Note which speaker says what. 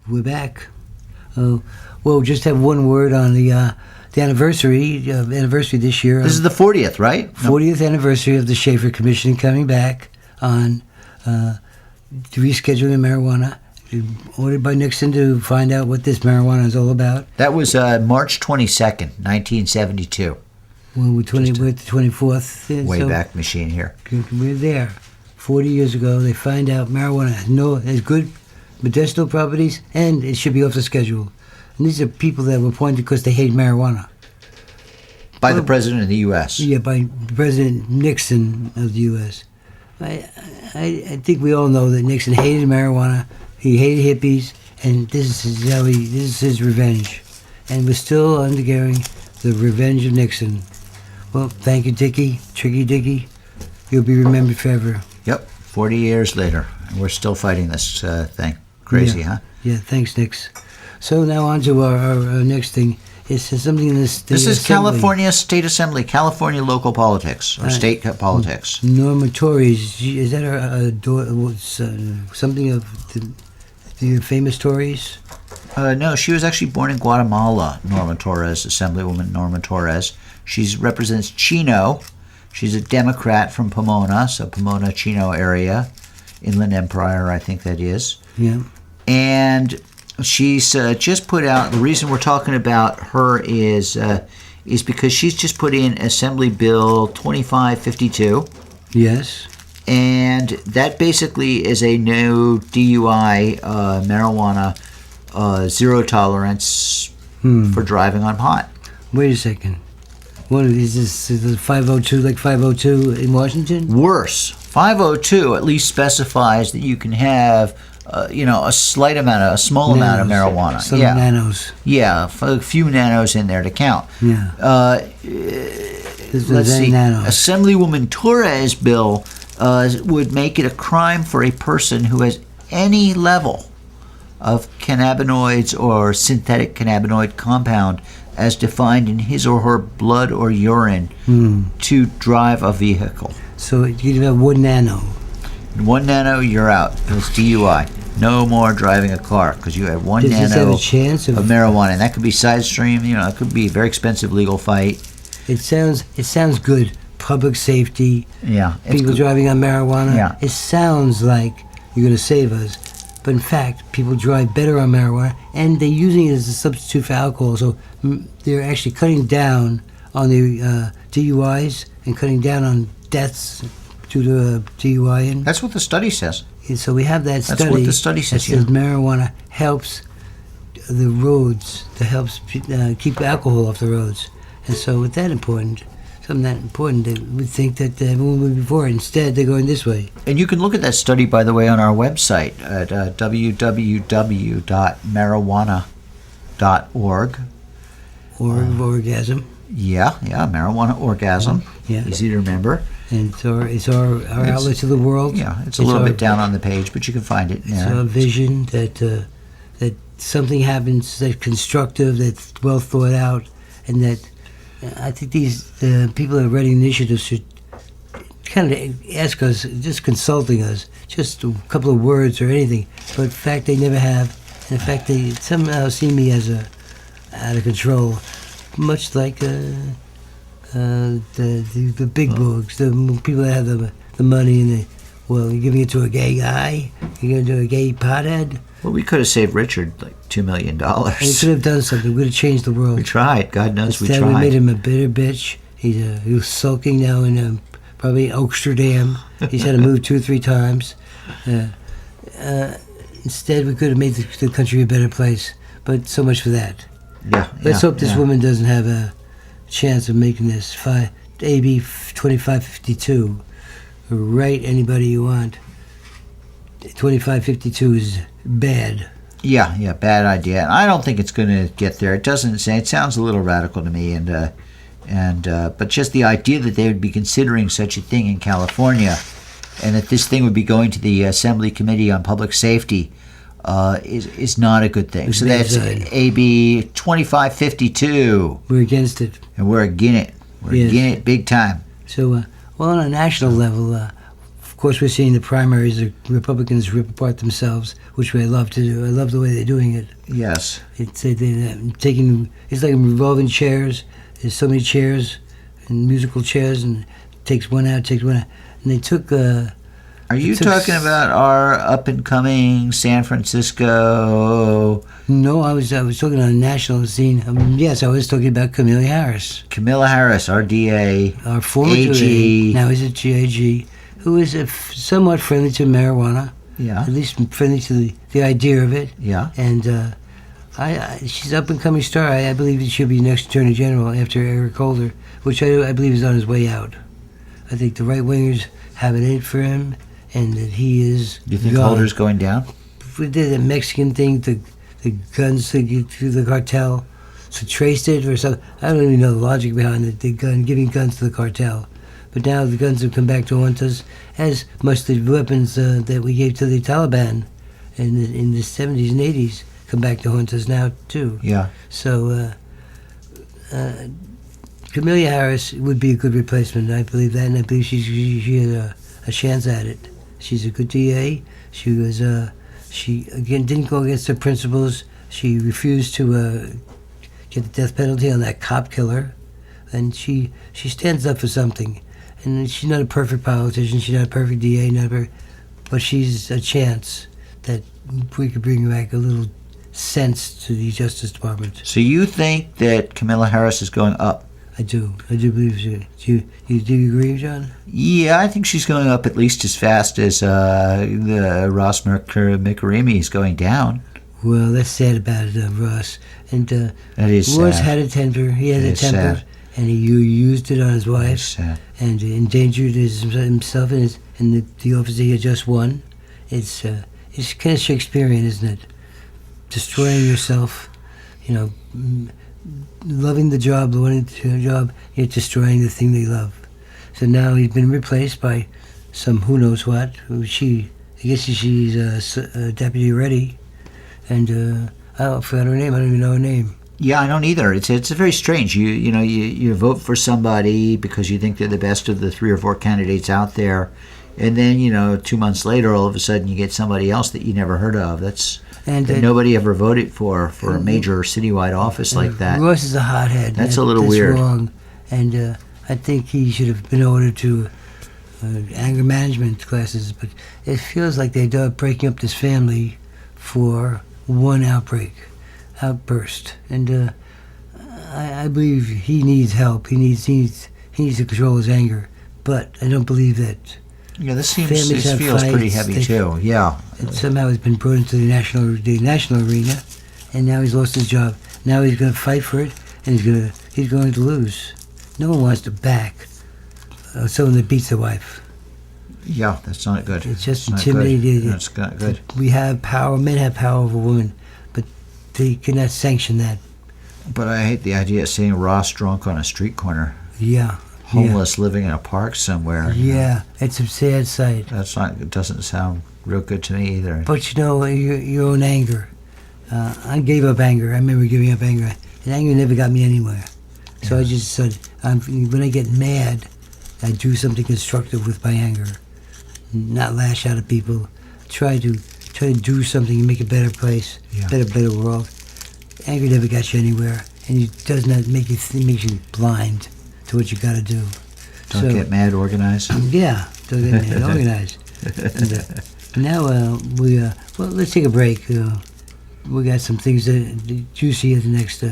Speaker 1: we're back. Well, just have one word on the anniversary this year.
Speaker 2: This is the 40th, right?
Speaker 1: 40th anniversary of the Schaefer Commission coming back on rescheduling marijuana, ordered by Nixon to find out what this marijuana is all about.
Speaker 2: That was March 22nd, 1972.
Speaker 1: Well, we're at the 24th.
Speaker 2: Wayback Machine here.
Speaker 1: We're there. 40 years ago, they find out marijuana has good medicinal properties, and it should be off the schedule. And these are people that were appointed because they hate marijuana.
Speaker 2: By the President of the U.S.
Speaker 1: Yeah, by President Nixon of the U.S. I think we all know that Nixon hated marijuana, he hated hippies, and this is his revenge. And we're still undergoing the revenge of Nixon. Well, thank you, Tricky Dicky. You'll be remembered forever.
Speaker 2: Yep, 40 years later, and we're still fighting this thing. Crazy, huh?
Speaker 1: Yeah, thanks, Nix. So now on to our next thing. It's something in this.
Speaker 2: This is California State Assembly, California local politics, or state politics.
Speaker 1: Norma Torres, is that something of the famous Tories?
Speaker 2: No, she was actually born in Guatemala, Norma Torres, Assemblywoman Norma Torres. She represents Chino. She's a Democrat from Pomona, so Pomona, Chino area, Inland Empire, I think that is.
Speaker 1: Yeah.
Speaker 2: And she's just put out, the reason we're talking about her is because she's just put in Assembly Bill 2552.
Speaker 1: Yes.
Speaker 2: And that basically is a no DUI marijuana zero tolerance for driving on pot.
Speaker 1: Wait a second. What is this? Is it 502 like 502 in Washington?
Speaker 2: Worse. 502 at least specifies that you can have a small amount of marijuana.
Speaker 1: Some nanos.
Speaker 2: Yeah, a few nanos in there to count.
Speaker 1: Yeah.
Speaker 2: Let's see.
Speaker 1: Nanos.
Speaker 2: Assemblywoman Torres' bill would make it a crime for a person who has any level of cannabinoids or synthetic cannabinoid compound as defined in his or her blood or urine to drive a vehicle.
Speaker 1: So you can have 1 nano.
Speaker 2: 1 nano, you're out. It's DUI. No more driving a car because you have 1
Speaker 1: Does
Speaker 2: nano
Speaker 1: this have a chance of
Speaker 2: marijuana, and that could be side stream. It could be a very expensive legal fight.
Speaker 1: It sounds good. Public safety.
Speaker 2: Yeah.
Speaker 1: People driving on marijuana.
Speaker 2: Yeah.
Speaker 1: It sounds like you're going to save us. But in fact, people drive better on marijuana, and they're using it as a substitute for alcohol. So they're actually cutting down on the DUIs and cutting down on deaths due to DUI. And
Speaker 2: that's what the study says.
Speaker 1: And so we have that study.
Speaker 2: That's what the study says.
Speaker 1: That says marijuana helps the roads, that helps keep alcohol off the roads. And so with that important, something that important, they would think that everyone would be for it. Instead, they're going this way.
Speaker 2: And you can look at that study, by the way, on our website at www.marijuana.org.
Speaker 1: Orgasm.
Speaker 2: Yeah, marijuana orgasm.
Speaker 1: Yeah.
Speaker 2: Easy to remember.
Speaker 1: And it's our outlet to the world.
Speaker 2: Yeah, it's a little bit down on the page, but you can find it there.
Speaker 1: It's our vision that something happens that's constructive, that's well thought out, and that I think the people that are writing initiatives should kind of ask us, just consulting us, just a couple of words or anything. But in fact, they never have. In fact, they somehow see me as out of control, much like the big bugs, the people that have the money and you're giving it to a gay guy, you're going to do a gay pothead.
Speaker 2: Well, we could have saved Richard like $2 million.
Speaker 1: And we could have done something. We could have changed the world.
Speaker 2: We tried. God knows we tried.
Speaker 1: Instead, we made him a bitter bitch. He was sulking now in probably Oaksterdam. He's had to move 2 or 3 times. Instead, we could have made the country a better place. But so much for that.
Speaker 2: Yeah.
Speaker 1: Let's hope this woman doesn't have a chance of making this AB 2552. Write anybody you want. 2552 is bad.
Speaker 2: Yeah, bad idea. And I don't think it's going to get there. It doesn't say. It sounds a little radical to me, but just the idea that they would be considering such a thing in California, and that this thing would be going to the Assembly Committee on Public Safety, is not a good thing. So that's AB 2552.
Speaker 1: We're against it.
Speaker 2: And we're against it. We're against it big time.
Speaker 1: So, on a national level, of course, we're seeing the primaries. The Republicans rip apart themselves, which I love to do. I love the way they're doing it.
Speaker 2: Yes.
Speaker 1: They're taking. It's like revolving chairs. There's so many chairs, and musical chairs, and takes one out, takes one out. And they took.
Speaker 2: Are you talking about our up and coming San Francisco?
Speaker 1: No, I was talking on a national scene. Yes, I was talking about Kamala Harris.
Speaker 2: Kamala Harris, our DA,
Speaker 1: Our former
Speaker 2: AG.
Speaker 1: DA, now he's a GAG, who is somewhat friendly to marijuana,
Speaker 2: Yeah,
Speaker 1: at least friendly to the idea of it.
Speaker 2: yeah.
Speaker 1: And she's up and coming star. I believe that she'll be next Attorney General after Eric Holder, which I believe is on his way out. I think the right wingers have it in for him, and that he is.
Speaker 2: Do you think
Speaker 1: gone.
Speaker 2: Holder's going down?
Speaker 1: We did the Mexican thing, the guns to get through the cartel, so traced it or something. I don't even know the logic behind it. Giving guns to the cartel, but now the guns have come back to haunt us, as much the weapons that we gave to the Taliban in the 70s and 80s come back to haunt us now too.
Speaker 2: Yeah.
Speaker 1: So Kamala Harris would be a good replacement. I believe that, and I believe she had a chance at it. She's a good DA. She was. She again didn't go against her principles. She refused to get the death penalty on that cop killer, and she stands up for something. And she's not a perfect politician. She's not a perfect DA. But she's a chance that we could bring back a little sense to the Justice Department.
Speaker 2: So you think that Kamala Harris is going up?
Speaker 1: I do believe so. Do you agree, John?
Speaker 2: Yeah, I think she's going up at least as fast as the Ross McCreamy is going down.
Speaker 1: Well, that's sad about it, Ross. And
Speaker 2: That is
Speaker 1: Ross
Speaker 2: sad.
Speaker 1: had a temper. He had
Speaker 2: It
Speaker 1: a
Speaker 2: is
Speaker 1: temper,
Speaker 2: sad.
Speaker 1: and he used it on his
Speaker 2: That is
Speaker 1: wife,
Speaker 2: sad.
Speaker 1: and endangered himself and the office he had just won. It's kind of Shakespearean, isn't it? Destroying yourself, loving the job, wanting the job, yet destroying the thing they love. So now he's been replaced by some who knows what. I guess she's Deputy Reddy, and I forgot her name. I don't even know her name.
Speaker 2: Yeah, I don't either. It's very strange. You vote for somebody because you think they're the best of the 3 or 4 candidates out there, and then 2 months later, all of a sudden, you get somebody else that you never heard of. That nobody ever voted for a major citywide office like that.
Speaker 1: Ross is a hothead.
Speaker 2: That's a little weird.
Speaker 1: Wrong, and I think he should have been ordered to anger management classes. But it feels like they're breaking up this family for one outburst, and I believe he needs help. He needs to control his anger. But I don't believe that.
Speaker 2: Yeah, this
Speaker 1: Families have
Speaker 2: feels pretty
Speaker 1: fights.
Speaker 2: heavy too. Yeah.
Speaker 1: It somehow has been brought into the national arena, and now he's lost his job. Now he's going to fight for it, and he's going to lose. No one wants to back someone that beats their wife.
Speaker 2: Yeah, that's not good.
Speaker 1: It's just
Speaker 2: It's not good.
Speaker 1: intimidating.
Speaker 2: That's not good.
Speaker 1: We have power. Men have power over women, but they cannot sanction that.
Speaker 2: But I hate the idea of seeing Ross drunk on a street corner,
Speaker 1: Yeah.
Speaker 2: homeless, living in a park somewhere.
Speaker 1: Yeah, it's a sad sight.
Speaker 2: It doesn't sound real good to me either.
Speaker 1: But your own anger. I gave up anger. I remember giving up anger, and anger never got me anywhere. So I just said, when I get mad, I do something constructive with my anger, not lash out at people. Try to do something and make a better place,
Speaker 2: Yeah.
Speaker 1: better world. Anger never got you anywhere, and it does not make you makes you blind to what you got to do.
Speaker 2: Don't get mad, organize.
Speaker 1: Yeah, don't get mad, organized. And, now let's take a break. We got some things that juicy at the next.